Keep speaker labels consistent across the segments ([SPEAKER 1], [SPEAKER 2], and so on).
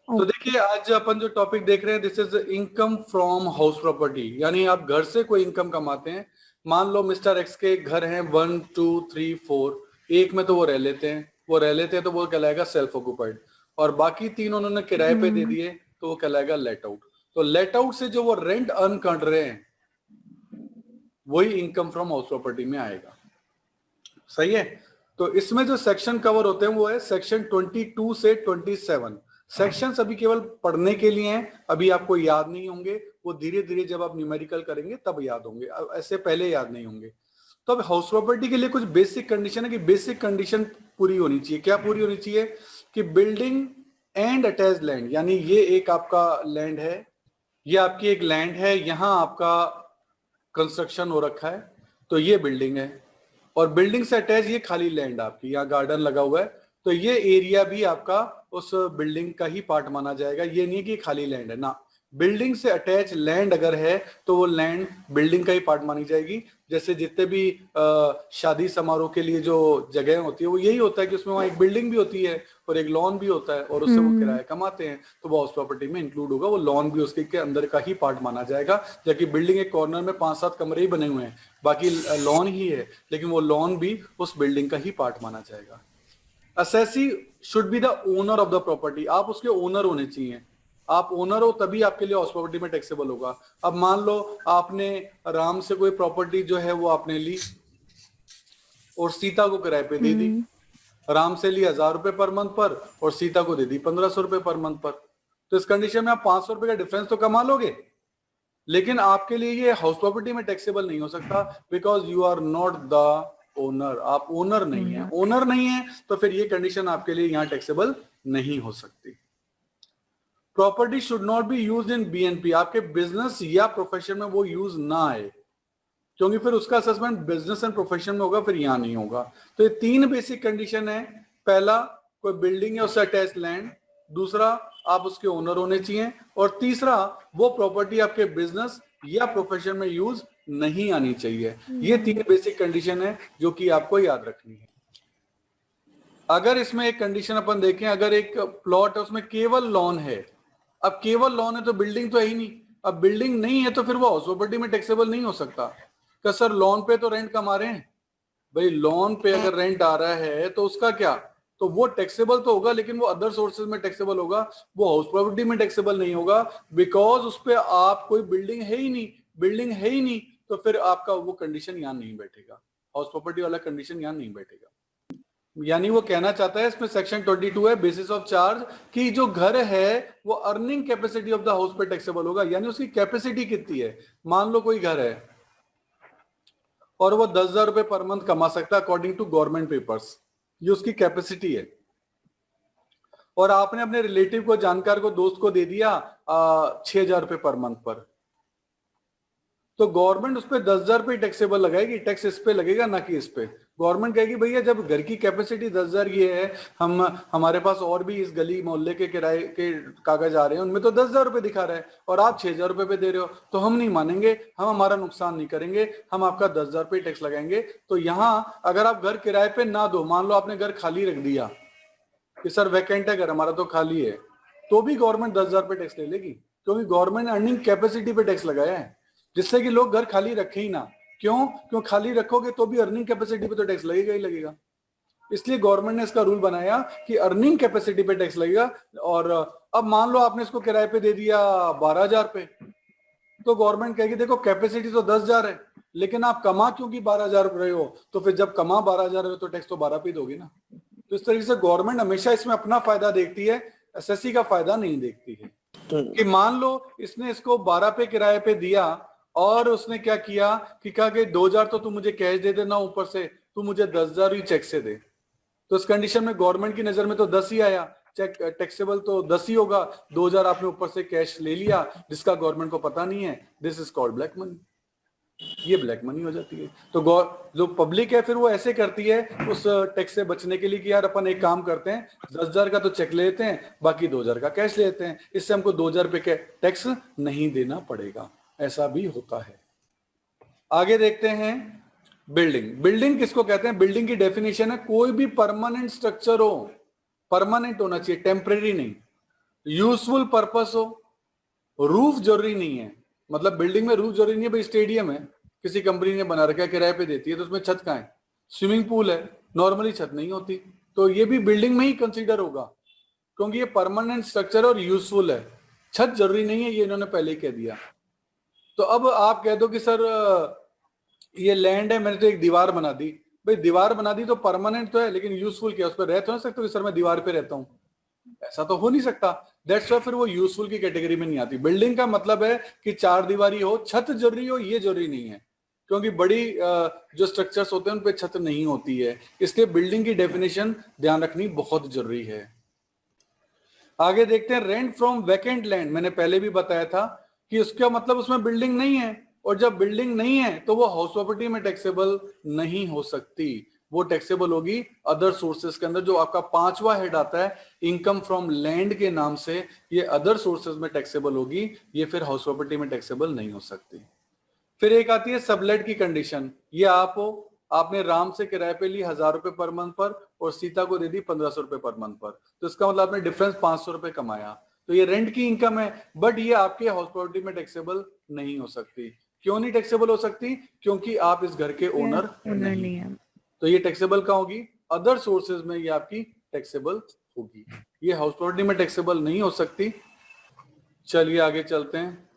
[SPEAKER 1] तो देखिए आज अपन जो टॉपिक देख रहे हैं this is income from house property, यानी आप घर से कोई इनकम कमाते हैं। मान लो मिस्टर एक्स के घर हैं 1 2 3 4, एक में तो वो रह लेते हैं, तो वो कहलाएगा सेल्फ ऑक्यूपाइड, और बाकी तीन उन्होंने किराए पे दे दिए तो वो कहलाएगा लेट आउट। तो लेट आउट से जो वो रेंट अर्न कर रहे हैं वही इनकम फ्रॉम हाउस प्रॉपर्टी में आएगा। सही है। तो इसमें जो सेक्शन कवर होते हैं वो है सेक्शन 22 से 27। सेक्शन अभी केवल पढ़ने के लिए हैं, अभी आपको याद नहीं होंगे, वो धीरे धीरे जब आप न्यूमेरिकल करेंगे तब याद होंगे, ऐसे पहले याद नहीं होंगे। तो अब हाउस प्रॉपर्टी के लिए कुछ बेसिक कंडीशन है कि बेसिक कंडीशन पूरी होनी चाहिए। क्या पूरी होनी चाहिए? कि बिल्डिंग एंड अटैच लैंड, यानी ये एक आपका लैंड है, ये आपकी एक लैंड है, यहां आपका कंस्ट्रक्शन हो रखा है, तो ये बिल्डिंग है, और बिल्डिंग से अटैच ये खाली लैंड आपकी, यहाँ गार्डन लगा हुआ है, तो ये एरिया भी आपका उस बिल्डिंग का ही पार्ट माना जाएगा। ये नहीं कि खाली लैंड है ना, बिल्डिंग से अटैच लैंड अगर है तो वो लैंड बिल्डिंग का ही पार्ट मानी जाएगी। जैसे जितने भी शादी समारोह के लिए जो जगह होती है वो यही होता है कि उसमें वहाँ एक बिल्डिंग भी होती है और एक लॉन भी होता है, और उससे वो किराया कमाते हैं, तो वो हाउस प्रॉपर्टी में इंक्लूड होगा, वो लॉन भी उसके के अंदर का ही पार्ट माना जाएगा। जबकि बिल्डिंग एक कॉर्नर में 5 7 कमरे ही बने हुए हैं, बाकी लॉन ही है, लेकिन वो लॉन भी उस बिल्डिंग का ही पार्ट माना जाएगा। Assessee should be the owner of the property, आप उसके ओनर होने चाहिए। आप ओनर हो तभी आपके लिए हाउस प्रॉपर्टी में टैक्सेबल होगा। अब मान लो आपने राम से कोई प्रॉपर्टी जो है वो आपने ली और सीता को किराए पे दे दी। राम से ली 1000 रुपए पर मंथ पर और सीता को दे दी 1500 रुपए पर मंथ पर। तो इस कंडीशन में आप 500 रुपए का डिफरेंस तो कमा लोगे, लेकिन आपके लिए ये हाउस प्रॉपर्टी में टैक्सेबल नहीं हो सकता, because you are not the owner, आप ओनर नहीं है। ओनर नहीं है तो फिर ये कंडीशन आपके लिए यहां टैक्सेबल नहीं हो सकती। Property should not be used in BNP, आपके बिजनेस या प्रोफेशन में वो यूज ना आए, क्योंकि फिर उसका असेसमेंट बिजनेस एंड प्रोफेशन में होगा, फिर यहां नहीं होगा। तो ये 3 बेसिक कंडीशन है। पहला, कोई बिल्डिंग है उससे अटैच लैंड, दूसरा आप उसके ओनर होने चाहिए, और तीसरा वो प्रॉपर्टी आपके बिजनेस या प्रोफेशन में यूज नहीं आनी चाहिए। ये 3 बेसिक कंडीशन है जो कि आपको याद रखनी है। अगर इसमें एक कंडीशन अपन देखें, अगर एक प्लॉट है उसमें केवल लॉन है, अब केवल लॉन है तो बिल्डिंग तो है ही नहीं, अब बिल्डिंग नहीं है तो फिर वो हाउस प्रॉपर्टी में टैक्सेबल नहीं हो सकता। तो सर लॉन पे तो रेंट कमा रहे हैं, भाई लॉन पे अगर रेंट आ रहा है तो उसका क्या, तो वो टैक्सेबल तो होगा, लेकिन वो अदर सोर्सेज में टैक्सेबल होगा, वो हाउस प्रॉपर्टी में टैक्सेबल नहीं होगा, बिकॉज उस पे आप कोई बिल्डिंग है ही नहीं, बिल्डिंग है ही नहीं, तो फिर आपका वो कंडीशन यहां नहीं बैठेगा, हाउस प्रॉपर्टी वाला कंडीशन यहां नहीं बैठेगा। यानी वो कहना चाहता है इसमें सेक्शन 22 है बेसिस ऑफ चार्ज, कि जो घर है वो earning capacity of the house पे टैक्सेबल होगा, यानी उसकी कैपेसिटी कितनी है। मान लो कोई घर है और वो 10,000 रुपए पर मंथ कमा सकता है अकॉर्डिंग टू गवर्नमेंट पेपर्स, ये उसकी कैपेसिटी है, और आपने अपने रिलेटिव को, जानकार को, दोस्त को दे दिया 6,000 रुपए पर मंथ पर, तो गवर्नमेंट उस पर 10,000 रुपए टैक्सेबल लगाएगी, टैक्स इस पे लगेगा ना कि इस पे। गवर्नमेंट कहेगी भैया जब घर की कैपेसिटी 10,000 ये है, हम हमारे पास और भी इस गली मोहल्ले के किराए के कागज आ रहे हैं उनमें तो 10,000 रुपए दिखा रहा है, और आप 6,000 रुपए पे दे रहे हो, तो हम नहीं मानेंगे, हम हमारा नुकसान नहीं करेंगे, हम आपका 10,000 रुपए टैक्स लगाएंगे। तो यहाँ अगर आप घर किराए पे ना दो, मान लो आपने घर खाली रख दिया कि सर वैकेंट है घर हमारा तो खाली है, तो भी गवर्नमेंट 10,000 रुपए टैक्स ले लेगी, क्योंकि गवर्नमेंट ने अर्निंग कैपेसिटी पे टैक्स लगाया है, जिससे कि लोग घर खाली रखे ही ना। क्यों खाली रखोगे तो भी अर्निंग कैपेसिटी पे तो टैक्स लगेगा ही लगेगा। इसलिए गवर्नमेंट ने इसका रूल बनाया कि अर्निंग कैपेसिटी पे टैक्स लगेगा। और अब मान लो आपने इसको किराए पे दे दिया 12,000 पे, तो गवर्नमेंट कहेगी देखो कैपेसिटी तो 10,000 है, लेकिन आप कमा क्योंकि 12,000 रहे हो, तो फिर जब कमा 12,000 हो तो टैक्स तो 12 पे दोगे ना। तो इस तरीके से गवर्नमेंट हमेशा इसमें अपना फायदा देखती है, एसएससी का फायदा नहीं देखती है। कि मान लो इसने इसको 12 पे किराए पे दिया, और उसने क्या किया कि कहा कि 2,000 तो तू मुझे कैश दे देना, ऊपर से तू मुझे 10,000 ही चेक से दे, तो इस कंडीशन में गवर्नमेंट की नजर में तो 10 ही आया, चेक टैक्सेबल तो 10 ही होगा। 2,000 आपने ऊपर से कैश ले लिया जिसका गवर्नमेंट को पता नहीं है, this is called black money, ये ब्लैक मनी हो जाती है। तो जो पब्लिक है फिर वो ऐसे करती है उस टैक्स से बचने के लिए कि यार अपन एक काम करते हैं, 10,000 का तो चेक लेते हैं, बाकी 2,000 का कैश लेते हैं, इससे हमको 2,000 रुपए के टैक्स नहीं देना पड़ेगा, ऐसा भी होता है। आगे देखते हैं बिल्डिंग। बिल्डिंग किसको कहते हैं? बिल्डिंग की डेफिनेशन है कोई भी परमानेंट स्ट्रक्चर हो, परमानेंट होना चाहिए, टेम्परेरी नहीं। यूजफुल पर्पस हो, रूफ जरूरी नहीं है, मतलब बिल्डिंग में रूफ जरूरी नहीं है। भाई स्टेडियम है, किसी कंपनी ने बना रखा है, किराए पे देती है, तो उसमें छत कहाँ है? स्विमिंग पूल है, नॉर्मली छत नहीं होती, तो ये भी बिल्डिंग में ही कंसीडर होगा, क्योंकि ये परमानेंट स्ट्रक्चर और यूजफुल है। छत जरूरी नहीं है, ये इन्होंने पहले ही कह दिया। तो अब आप कह दो कि सर ये लैंड है, मैंने तो एक दीवार बना दी। भाई दीवार बना दी तो परमानेंट तो है, लेकिन यूजफुल क्या, उस पर रह तो नहीं सकते कि सर मैं दीवार पे रहता हूँ, ऐसा तो हो नहीं सकता। दैट्स वाई फिर वो यूजफुल की कैटेगरी में नहीं आती। बिल्डिंग का मतलब है कि चार दीवारी हो, छत जरूरी हो ये जरूरी नहीं है, क्योंकि बड़ी जो स्ट्रक्चर्स होते हैं उन पे छत नहीं होती है, इसलिए बिल्डिंग की डेफिनेशन ध्यान रखनी बहुत जरूरी है। आगे देखते हैं, रेंट फ्रॉम वैकेंट लैंड। मैंने पहले भी बताया था कि उसका मतलब उसमें बिल्डिंग नहीं है, और जब बिल्डिंग नहीं है तो वो हाउस प्रॉपर्टी में टैक्सेबल नहीं हो सकती, वो टैक्सेबल होगी अदर सोर्सेज के अंदर। जो आपका पांचवा हेड आता है इनकम फ्रॉम लैंड के नाम से, ये अदर सोर्सेज में टैक्सेबल होगी, ये फिर हाउस प्रॉपर्टी में टैक्सेबल नहीं हो सकती। फिर एक आती है सबलेट की कंडीशन। ये आपने राम से किराए पे ली 1000 रुपए पर मंथ पर, और सीता को दे दी 1500 रुपए पर मंथ पर, तो इसका मतलब आपने डिफरेंस 500 रुपए कमाया, तो ये रेंट की इनकम है, बट ये आपके हाउस प्रॉपर्टी में टैक्सेबल नहीं हो सकती। क्यों नहीं टैक्सेबल हो सकती? क्योंकि आप इस घर के ओनर नहीं है। तो ये टैक्सेबल कहाँ होगी? अदर सोर्सेज में ये आपकी टैक्सेबल होगी, ये हाउस प्रॉपर्टी में टैक्सेबल नहीं हो सकती। चलिए आगे चलते हैं।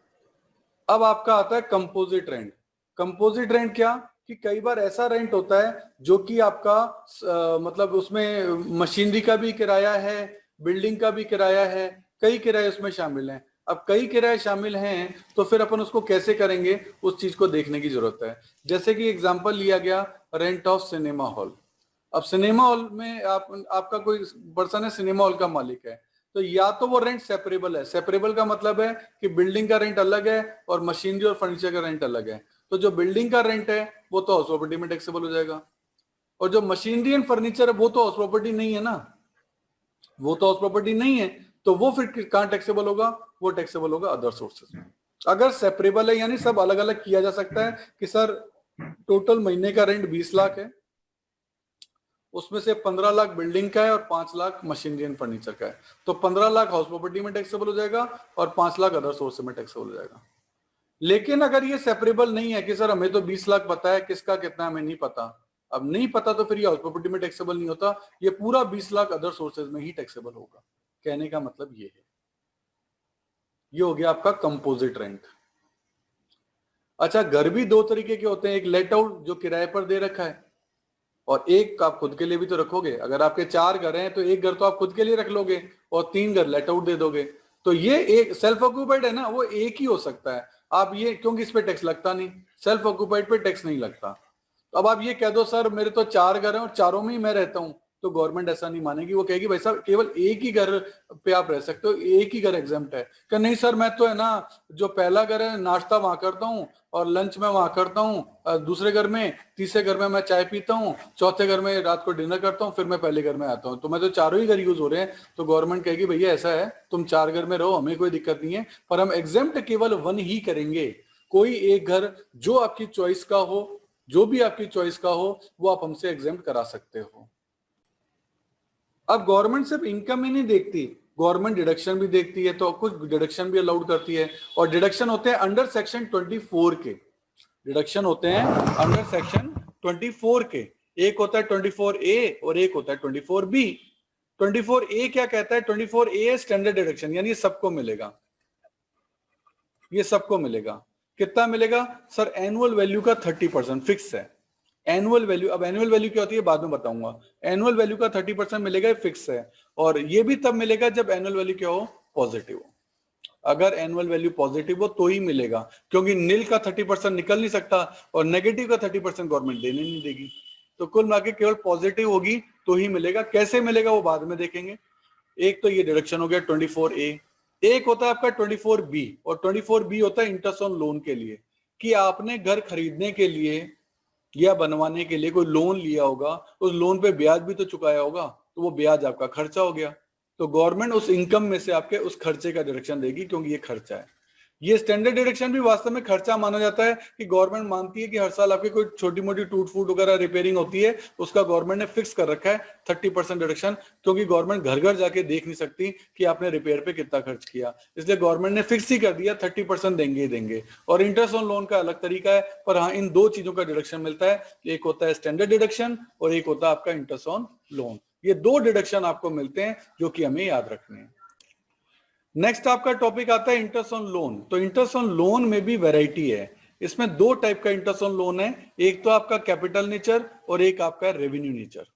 [SPEAKER 1] अब आपका आता है कंपोजिट रेंट। कंपोजिट रेंट क्या, कि कई बार ऐसा रेंट होता है जो कि आपका मतलब उसमें मशीनरी का भी किराया है, बिल्डिंग का भी किराया है, कई किराए उसमें शामिल हैं। अब कई किराए शामिल हैं तो फिर अपन उसको कैसे करेंगे, उस चीज को देखने की जरूरत है। जैसे कि एग्जांपल लिया गया रेंट ऑफ सिनेमा हॉल। अब सिनेमा हॉल में आपका कोई पर्सन है, सिनेमा हॉल का मालिक है, तो या तो वो रेंट सेपरेबल है। सेपरेबल का मतलब है कि बिल्डिंग का रेंट अलग है और मशीनरी और फर्नीचर का रेंट अलग है। तो जो बिल्डिंग का रेंट है वो तो हाउस प्रॉपर्टी में टैक्सेबल हो जाएगा, और जो मशीनरी एंड फर्नीचर है वो तो हाउस प्रॉपर्टी नहीं है ना, वो तो हाउस प्रॉपर्टी नहीं है, तो वो फिर कहां टैक्सेबल होगा? वो टैक्सेबल होगा अदर सोर्सेज में। अगर सेपरेबल है यानी सब अलग अलग किया जा सकता है कि सर टोटल महीने का रेंट 20 लाख है, उसमें से 15 लाख बिल्डिंग का है और 5 लाख मशीनरी एंड फर्नीचर का है, तो 15 लाख हाउस प्रॉपर्टी में टैक्सेबल हो जाएगा और 5 लाख अदर सोर्स में टैक्सेबल हो जाएगा। लेकिन अगर ये सेपरेबल नहीं है कि सर हमें तो 20 लाख पता है, किसका कितना हमें नहीं पता, अब नहीं पता, तो फिर ये हाउस प्रॉपर्टी में टैक्सेबल नहीं होता, ये पूरा 20 लाख अदर सोर्सेज में ही टैक्सेबल होगा। कहने का मतलब ये है। ये हो गया आपका कंपोजिट रेंट। अच्छा, घर भी दो तरीके के होते हैं, एक लेट आउट जो किराए पर दे रखा है, और एक आप खुद के लिए भी तो रखोगे। अगर आपके 4 घर हैं तो एक घर तो आप खुद के लिए रख लोगे और 3 घर लेट आउट दे दोगे, तो ये एक सेल्फ ऑक्यूपाइड है ना, वो एक ही हो सकता है। आप ये, क्योंकि इस पे टैक्स लगता नहीं, सेल्फ ऑक्यूपाइड पे टैक्स नहीं लगता। तो अब आप ये कह दो सर मेरे तो 4 घर हैं और चारों में ही मैं रहता हूं, तो गवर्नमेंट ऐसा नहीं मानेगी, वो कहेगी भाई साहब केवल एक ही घर पे आप रह सकते हो, एक ही घर एग्जाम्प्ट है। कि नहीं सर मैं तो है ना, जो पहला घर है नाश्ता वहां करता हूँ और लंच में वहां करता हूँ, दूसरे घर में, तीसरे घर में मैं चाय पीता हूँ, चौथे घर में रात को डिनर करता हूँ, फिर मैं पहले घर में आता हूँ, तो मैं तो चारों ही घर यूज हो रहे हैं। तो गवर्नमेंट कहेगी भैया ऐसा है, तुम 4 घर में रहो, हमें कोई दिक्कत नहीं है, पर हम एग्जाम्प्ट केवल 1 ही करेंगे। कोई एक घर जो आपकी चॉइस का हो, जो भी आपकी चॉइस का हो, वो आप हमसे एग्जाम्प्ट करा सकते हो। अब गवर्नमेंट सिर्फ इनकम ही नहीं देखती, गवर्नमेंट डिडक्शन भी देखती है, तो कुछ डिडक्शन भी अलाउड करती है, और डिडक्शन होते हैं अंडर सेक्शन 24 के। डिडक्शन होते हैं अंडर सेक्शन 24 के। एक होता है 24A और एक होता है 24B। 24A क्या कहता है? 24A स्टैंडर्ड डिडक्शन, यानी ये सबको मिलेगा, ये सबको मिलेगा। कितना मिलेगा सर? एनुअल वैल्यू का 30% फिक्स है। एनुअल वैल्यू, अब एनुअल वैल्यू क्या होती है बाद में बताऊंगा। एनुअल वैल्यू का 30% मिलेगा, फिक्स है, और ये भी तब मिलेगा जब एनुअल वैल्यू क्या हो? पॉजिटिव हो। अगर एनुअल वैल्यू पॉजिटिव हो तो ही मिलेगा, क्योंकि नील का 30% निकल नहीं सकता और नेगेटिव का 30% गवर्नमेंट देने नहीं देगी। तो कुल मिला के केवल पॉजिटिव होगी तो ही मिलेगा। कैसे मिलेगा वो बाद में देखेंगे। एक तो ये डिडक्शन हो गया 24A। एक होता है आपका 24B, और 24B होता है इंटरेस्ट ऑन लोन के लिए, कि आपने घर खरीदने के लिए या बनवाने के लिए कोई लोन लिया होगा, उस लोन पे ब्याज भी तो चुकाया होगा, तो वो ब्याज आपका खर्चा हो गया, तो गवर्नमेंट उस इनकम में से आपके उस खर्चे का डिडक्शन देगी, क्योंकि ये खर्चा है। ये स्टैंडर्ड डिडक्शन भी वास्तव में खर्चा माना जाता है कि गवर्नमेंट मानती है कि हर साल आपकी कोई छोटी मोटी टूट फूट वगैरह रिपेयरिंग होती है, उसका गवर्नमेंट ने फिक्स कर रखा है 30% डिडक्शन, क्योंकि गवर्नमेंट घर घर जाके देख नहीं सकती कि आपने रिपेयर पे कितना खर्च किया, इसलिए गवर्नमेंट ने फिक्स ही कर दिया 30% देंगे ही देंगे। और इंटरेस्ट ऑन लोन का अलग तरीका है, पर हाँ इन दो चीजों का डिडक्शन मिलता है, एक होता है स्टैंडर्ड डिडक्शन और एक होता है आपका इंटरेस्ट ऑन लोन। ये दो डिडक्शन आपको मिलते हैं जो कि हमें याद रखने हैं। नेक्स्ट आपका टॉपिक आता है इंटरेस्ट ऑन लोन। तो इंटरेस्ट ऑन लोन में भी वैरायटी है, इसमें दो टाइप का इंटरेस्ट ऑन लोन है, एक तो आपका कैपिटल नेचर और एक आपका रेवेन्यू नेचर।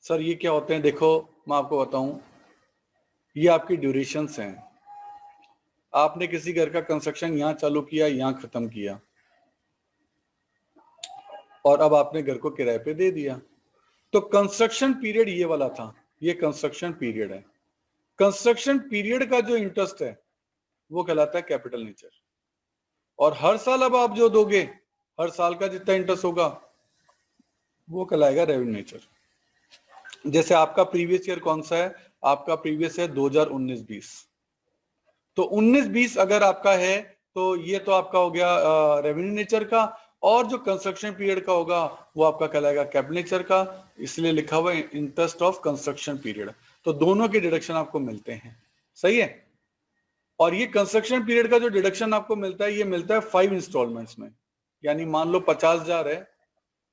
[SPEAKER 1] सर ये क्या होते हैं? देखो मैं आपको बताऊं, ये आपकी ड्यूरेशंस हैं। आपने किसी घर का कंस्ट्रक्शन यहां चालू किया, यहां खत्म किया, और अब आपने घर को किराए पे दे दिया, तो कंस्ट्रक्शन पीरियड ये वाला था, ये कंस्ट्रक्शन पीरियड है। कंस्ट्रक्शन पीरियड का जो इंटरेस्ट है वो कहलाता है कैपिटल नेचर, और हर साल अब आप जो दोगे, हर साल का जितना इंटरेस्ट होगा वो कहलाएगा रेवेन्यू नेचर। जैसे आपका प्रीवियस ईयर कौन सा है? आपका प्रीवियस है 2019-20, तो 19-20 अगर आपका है तो ये तो आपका हो गया रेवेन्यू नेचर का, और जो कंस्ट्रक्शन पीरियड का होगा वो आपका कहलाएगा कैपिटल नेचर का, इसलिए लिखा हुआ है इंटरेस्ट ऑफ कंस्ट्रक्शन पीरियड। तो दोनों के डिडक्शन आपको मिलते हैं, सही है। और ये कंस्ट्रक्शन पीरियड का जो डिडक्शन आपको मिलता है, ये मिलता है 5 इंस्टॉलमेंट्स में। यानी मान लो 50,000 है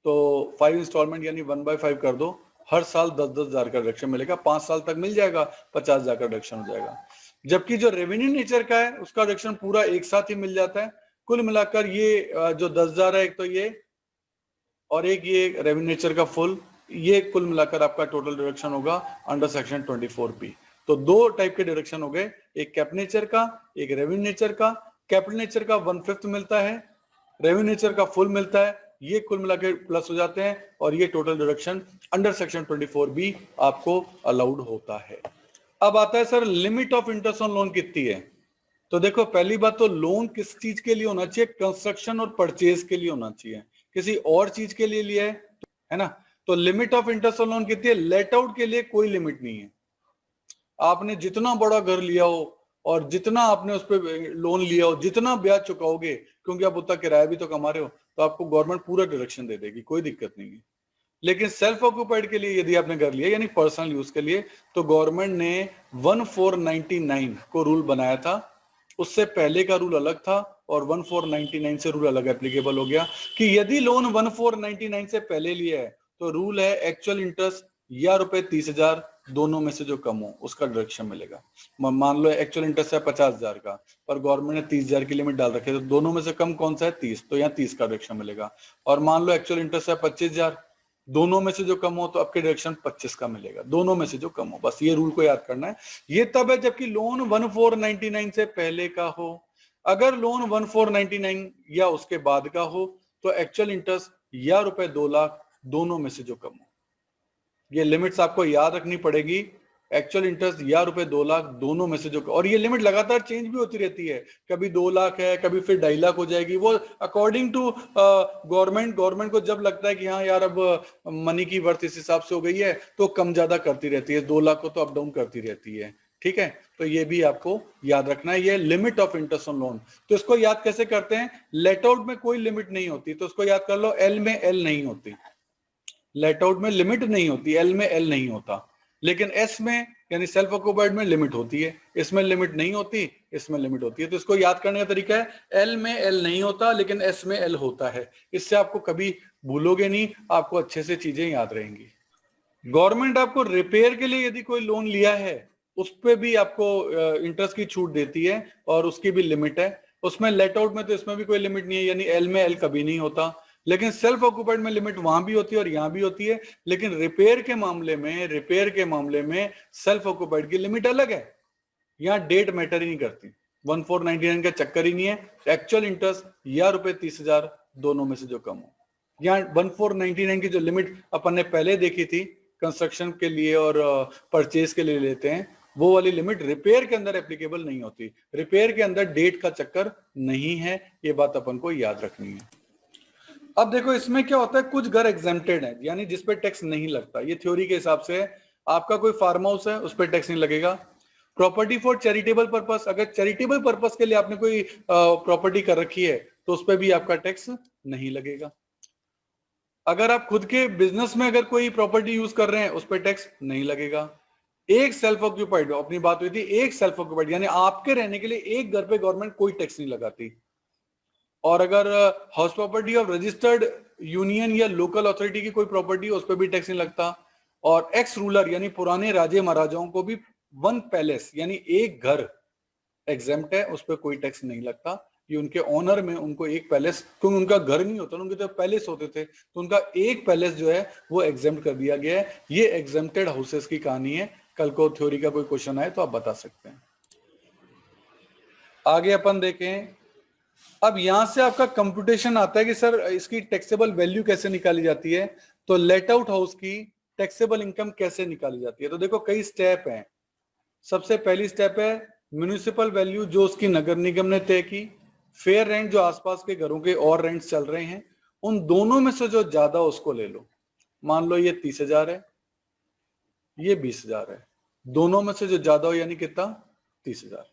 [SPEAKER 1] तो 5 इंस्टॉलमेंट यानी 1/5 कर दो, हर साल 10-10 हजार का डिडक्शन मिलेगा, 5 साल तक मिल जाएगा, 50,000 का डिडक्शन हो जाएगा। जबकि जो रेवेन्यू नेचर का है उसका डिडक्शन पूरा एक साथ ही मिल जाता है। कुल मिलाकर ये जो 10,000 है, एक तो ये और एक ये रेवेन्यू नेचर का फुल, ये कुल मिलाकर आपका टोटल डिडक्शन होगा अंडर सेक्शन 24B। तो दो टाइप के डिडक्शन हो गए, एक कैपिटल नेचर का, एक रेवेन्यू नेचर का। कैपिटल नेचर का 1/5 मिलता है, रेवेन्यू नेचर का फुल मिलता है, ये कुल मिलाकर प्लस हो जाते हैं, और ये total deduction under section 24B आपको अलाउड होता है। अब आता है sir limit of interest on loan कितनी है? तो देखो पहली बात तो लोन किस चीज के लिए होना चाहिए? कंस्ट्रक्शन और परचेज के लिए होना चाहिए, किसी और चीज के लिए लिया है ना। तो limit of interest on loan कितनी है? लेट आउट के लिए कोई लिमिट नहीं है। आपने जितना बड़ा घर लिया हो और जितना आपने उस पर लोन लिया हो, जितना ब्याज चुकाओगे, क्योंकि आप उतना किराया भी तो कमा रहे हो, तो आपको गवर्नमेंट पूरा डिडक्शन दे देगी, कोई दिक्कत नहीं है। लेकिन सेल्फ ऑक्यूपाइड के लिए यदि आपने घर लिया यानी पर्सनल यूज के लिए, तो गवर्नमेंट ने 1499 को रूल बनाया था। उससे पहले का रूल अलग था और 1499 से रूल अलग एप्लीकेबल हो गया कि यदि लोन 1499 से पहले लिया है तो रूल है एक्चुअल इंटरेस्ट या रुपए 30,000 दोनों में से जो कम हो उसका डिडक्शन मिलेगा। मान लो एक्चुअल इंटरेस्ट है 50,000 का, पर गवर्नमेंट ने 30,000 की लिमिट डाल रखी है, तो दोनों में से कम कौन सा है? 30, तो यहाँ 30 का डिडक्शन मिलेगा। और मान लो एक्चुअल इंटरेस्ट है 25,000, दोनों में से जो कम हो तो आपके डिडक्शन 25 का मिलेगा, दोनों में से जो कम हो। बस ये रूल को याद करना है। ये तब है जबकि लोन 1499 से पहले का हो। अगर लोन 1499 या उसके बाद का हो तो एक्चुअल इंटरेस्ट या रुपए 2 लाख दोनों में से जो कम हो। ये लिमिट्स आपको याद रखनी पड़ेगी, एक्चुअल इंटरेस्ट या रुपए 2 लाख दोनों में से जो, और ये लिमिट लगातार चेंज भी होती रहती है, कभी 2 लाख है, कभी फिर 2.5 लाख हो जाएगी। वो अकॉर्डिंग टू गवर्नमेंट को जब लगता है कि हाँ यार अब मनी की वर्थ इस हिसाब से हो गई है तो कम ज्यादा करती रहती है, 2 लाख को तो अप डाउन करती रहती है। ठीक है, तो ये भी आपको याद रखना है, ये limit of interest on loan. तो इसको याद कैसे करते हैं? लेट आउट में कोई लिमिट नहीं होती, तो उसको याद कर लो, एल में एल नहीं होती, लेट आउट में लिमिट नहीं होती, एल में एल नहीं होता। लेकिन एस में यानी सेल्फ ऑक्यूपाइड में लिमिट होती है, इसमें लिमिट नहीं होती, इसमें लिमिट होती है। तो इसको याद करने का तरीका है, एल में एल नहीं होता लेकिन एस में एल होता है। इससे आपको कभी भूलोगे नहीं, आपको अच्छे से चीजें याद रहेंगी। गवर्नमेंट आपको रिपेयर के लिए यदि कोई लोन लिया है उस पर भी आपको इंटरेस्ट की छूट देती है और उसकी भी लिमिट है। उसमें लेट आउट में तो इसमें भी कोई लिमिट नहीं है, यानी एल में एल कभी नहीं होता। लेकिन सेल्फ ऑक्यूपाइड में लिमिट वहां भी होती है और यहां भी होती है। लेकिन रिपेयर के मामले में सेल्फ ऑक्यूपाइड की लिमिट अलग है। यहाँ डेट मैटर ही नहीं करती, 1499 का चक्कर ही नहीं है। एक्चुअल इंटरेस्ट या रुपए 30,000 दोनों में से जो कम हो। यहाँ 1499 की जो लिमिट अपन ने पहले देखी थी कंस्ट्रक्शन के लिए और परचेज के लिए लेते हैं, वो वाली लिमिट रिपेयर के अंदर एप्लीकेबल नहीं होती। रिपेयर के अंदर डेट का चक्कर नहीं है, ये बात अपन को याद रखनी है। अब देखो इसमें क्या होता है, कुछ घर एग्जेम्प्टेड है, यानी जिसपे टैक्स नहीं लगता। ये थ्योरी के हिसाब से है। आपका कोई फार्म हाउस है, उस पर टैक्स नहीं लगेगा। प्रॉपर्टी फॉर चैरिटेबल पर्पस, अगर चैरिटेबल पर्पस के लिए आपने कोई प्रॉपर्टी कर रखी है तो उस पर भी आपका टैक्स नहीं लगेगा। अगर आप खुद के बिजनेस में अगर कोई प्रॉपर्टी यूज कर रहे हैं उस पर टैक्स नहीं लगेगा। एक सेल्फ ऑक्यूपाइड, अपनी बात हुई थी, एक सेल्फ ऑक्यूपाइड यानी आपके रहने के लिए एक घर पे गवर्नमेंट कोई टैक्स नहीं लगाती। और अगर house property of registered union या लोकल अथॉरिटी की कोई प्रॉपर्टी उस पर भी टैक्स नहीं लगता। और एक्स रूलर यानी पुराने राजे महाराजाओं को भी वन पैलेस यानी एक घर एग्जेम्प्ट है, उस पर कोई टैक्स नहीं लगता। ये उनके ऑनर में उनको एक पैलेस, क्योंकि उनका घर नहीं होता, उनके तो पैलेस होते थे, तो उनका एक पैलेस जो है वो एग्जेम्प्ट कर दिया गया है। ये एग्जेम्प्टेड हाउसेस की कहानी है। कल को थ्योरी का कोई क्वेश्चन आए तो आप बता सकते हैं। आगे अपन देखें, अब यहां से आपका कंप्यूटेशन आता है कि सर इसकी टैक्सेबल वैल्यू कैसे निकाली जाती है, तो लेट आउट हाउस की टैक्सेबल इनकम कैसे निकाली जाती है। तो देखो कई स्टेप हैं। सबसे पहली स्टेप है म्युनिसिपल वैल्यू जो उसकी नगर निगम ने तय की, फेयर रेंट जो आसपास के घरों के और रेंट चल रहे हैं, उन दोनों में से जो ज्यादा उसको ले लो। मान लो ये 30,000 है, ये 20,000 है, दोनों में से जो ज्यादा हो यानी कितना, 30,000।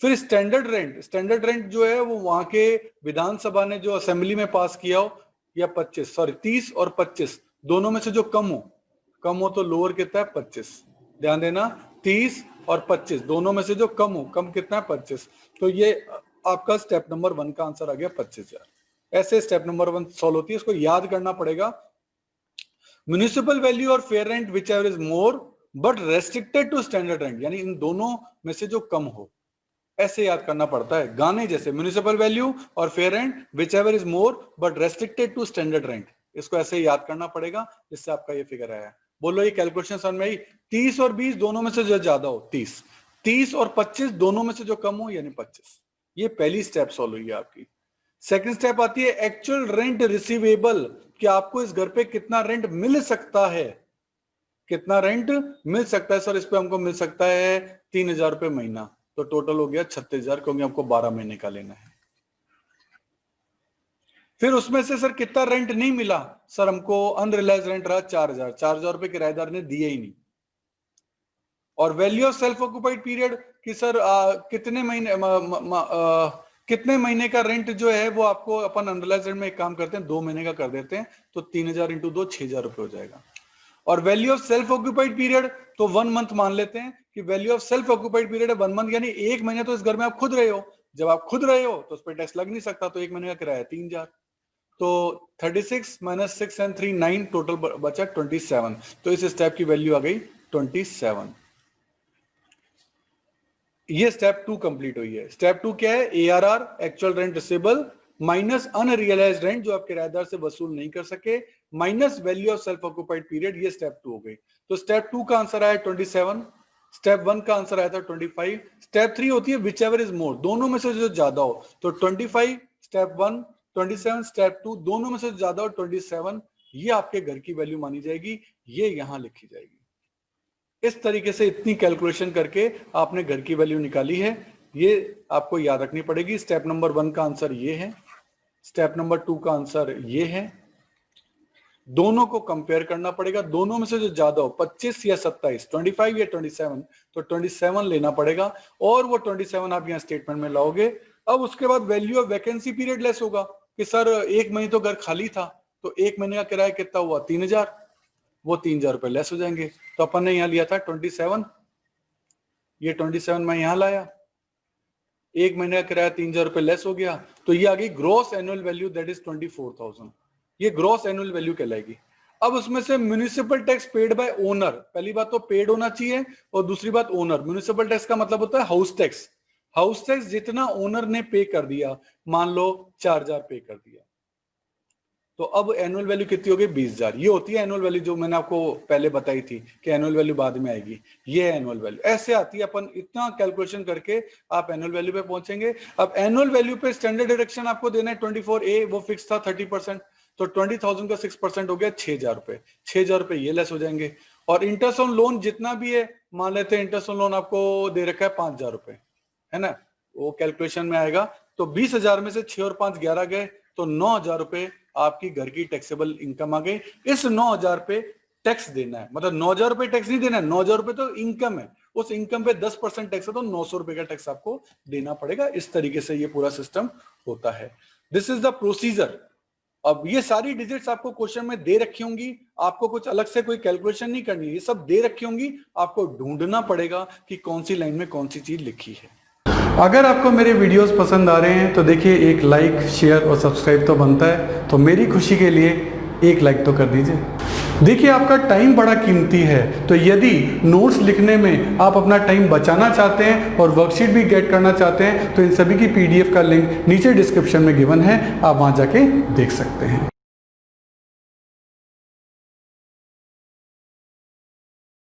[SPEAKER 1] फिर स्टैंडर्ड रेंट, स्टैंडर्ड रेंट जो है वो वहां के विधानसभा ने जो असेंबली में पास किया हो, या 30 और 25 दोनों में से जो कम हो तो लोअर कितना है, 25। ध्यान देना, 30 और 25 दोनों में से जो कम हो, कम कितना है, 25। तो ये आपका स्टेप नंबर 1 का आंसर आ गया 25,000। ऐसे स्टेप नंबर 1 सॉल्व होती है, इसको याद करना पड़ेगा। म्युनिसिपल वैल्यू और fair rent whichever is more but restricted to standard rent, यानी इन दोनों में से जो कम हो, ऐसे याद करना पड़ता है। गाने जैसे म्युनिसिपल वैल्यू और fair rent whichever is more but restricted to standard rent, इसको ऐसे याद करना पड़ेगा, जिससे आपका ये फिगर आया। बोलो ये कैलकुलेशन समझ में आई। 30 और 20 दोनों में से जो ज्यादा हो 30 और 25 दोनों में से जो कम हो यानी 25। ये पहली स्टेप सॉल्व हुई है आपकी। सेकंड स्टेप आती है एक्चुअल रेंट रिसीवेबल, कि आपको इस घर पे कितना रेंट मिल सकता है। कितना रेंट मिल सकता है सर, इस पे हमको मिल सकता है 3,000 रुपए महीना, तो टोटल हो गया 36,000, क्योंकि हमको 12 महीने का लेना है। फिर उसमें से सर कितना रेंट नहीं मिला, सर हमको अनरिलाइज रेंट रहा 4,000 रुपए किराएदार ने दिए ही नहीं। और value of self occupied period कि सर कितने महीने का रेंट जो है वो आपको अपन अनरिलाइज रेंट में एक काम करते हैं 2 महीने का कर देते हैं, तो 3,000 इंटू 2 6,000 रुपए हो जाएगा। और value of self occupied period तो 1 मंथ मान लेते हैं कि value of self occupied period है 1 मंथ, यानी 1 महीने तो इस घर में आप खुद रहे हो। जब आप खुद रहे हो तो उस पर टैक्स लग नहीं सकता, तो 1 महीने का किराया 3,000, तो 36 - 6 and 3 9, टोटल बचा 27। तो इस स्टेप की वैल्यू आ गई 27। ये स्टेप 2 कंप्लीट हुई है। स्टेप 2 क्या है, ARR actual rent receivable minus unrealised rent जो आप किराएदार से वसूल नहीं कर सके, minus value of self occupied period, ये स्टेप 2 हो गई। तो स्टेप 2 का आंसर आया 27, स्टेप 1 का आंसर आया था 25। स्टेप 3 होती है विच एवर इज मोर, दोनों में से जो ज्यादा हो, तो 25 स्टेप 1, 27 स्टेप 2, दोनों में से ज्यादा हो 27, ये आपके घर की वैल्यू मानी जाएगी, ये यहां लिखी जाएगी। इस तरीके से इतनी कैलकुलेशन करके आपने घर की वैल्यू निकाली है, ये आपको याद रखनी पड़ेगी। स्टेप नंबर 1 का आंसर ये है, स्टेप नंबर 2 का आंसर ये है। दोनों को कंपेयर करना पड़ेगा, दोनों में से जो ज्यादा हो 25 या 27, 25 या 27, तो 27 लेना पड़ेगा, और वो 27 आप यहाँ स्टेटमेंट में लाओगे। अब उसके बाद value of vacancy period less होगा कि सर 1 महीने तो घर खाली था, तो 1 महीने का किराया कितना हुआ 3,000, वो 3,000 रुपए लेस हो जाएंगे। तो अपन ने यहाँ लिया था 27, ये 27 मैं यहाँ लाया, 1 महीने का किराया 3,000 रुपए लेस हो गया, तो ये आ गई gross annual value, that is 24,000। ये ग्रॉस एनुअल वैल्यू कहलाएगी। अब उसमें से municipal tax paid by owner, पहली बात तो पेड होना चाहिए, और दूसरी बात ओनर। म्युनिसिपल टैक्स का मतलब होता है हाउस टैक्स। हाउस टैक्स जितना ओनर ने पे कर दिया, मान लो 4,000 पे कर दिया, तो अब एनुअल वैल्यू कितनी हो गई 20,000। ये होती है एनुअल वैल्यू जो मैंने आपको पहले बताई थी कि एनुअल वैल्यू बाद में आएगी, ये एनुअल वैल्यू ऐसे आती है। अपन इतना कैलकुलेशन करके आप एनुअल वैल्यू पे पहुंचेंगे। अब एनुअल वैल्यू पे स्टैंडर्ड डिडक्शन आपको देना है 24A, वो फिक्स था 30%, तो 20,000 का 6% हो गया 6,000 रुपए। 6,000 रुपए ये लेस हो जाएंगे। और इंटरेस्ट ऑन लोन जितना भी है, मान लेते हैं इंटरेस्ट ऑन लोन आपको दे रखा है 5,000 रुपए, है ना, वो कैलकुलेशन में आएगा। तो 20,000 में से 6 और 5 11 गए, तो 9,000 रुपए आपकी घर की टैक्सेबल इनकम आ गई। इस 9,000 पे टैक्स देना है, मतलब 9,000 रुपए टैक्स नहीं देना है, 9,000 रुपए तो इनकम है, उस इनकम पे 10% टैक्स है तो 900 रुपए का टैक्स आपको देना पड़ेगा। इस तरीके से ये पूरा सिस्टम होता है। This is the procedure. अब ये सारी डिजिट्स आपको क्वेश्चन में दे रखी होंगी, आपको कुछ अलग से कोई कैलकुलेशन नहीं करनी है, ये सब दे रखी होंगी, आपको ढूंढना पड़ेगा कि कौन सी लाइन में कौन सी चीज लिखी है। अगर आपको मेरे वीडियोस पसंद आ रहे हैं तो देखिए एक लाइक, शेयर और सब्सक्राइब तो बनता है, तो मेरी खुशी के लिए एक लाइक तो कर दीजिए। देखिए आपका टाइम बड़ा कीमती है, तो यदि नोट्स लिखने में आप अपना टाइम बचाना चाहते हैं और वर्कशीट भी गेट करना चाहते हैं तो इन सभी की PDF का लिंक नीचे डिस्क्रिप्शन में गिवन है, आप वहां जाके देख सकते हैं।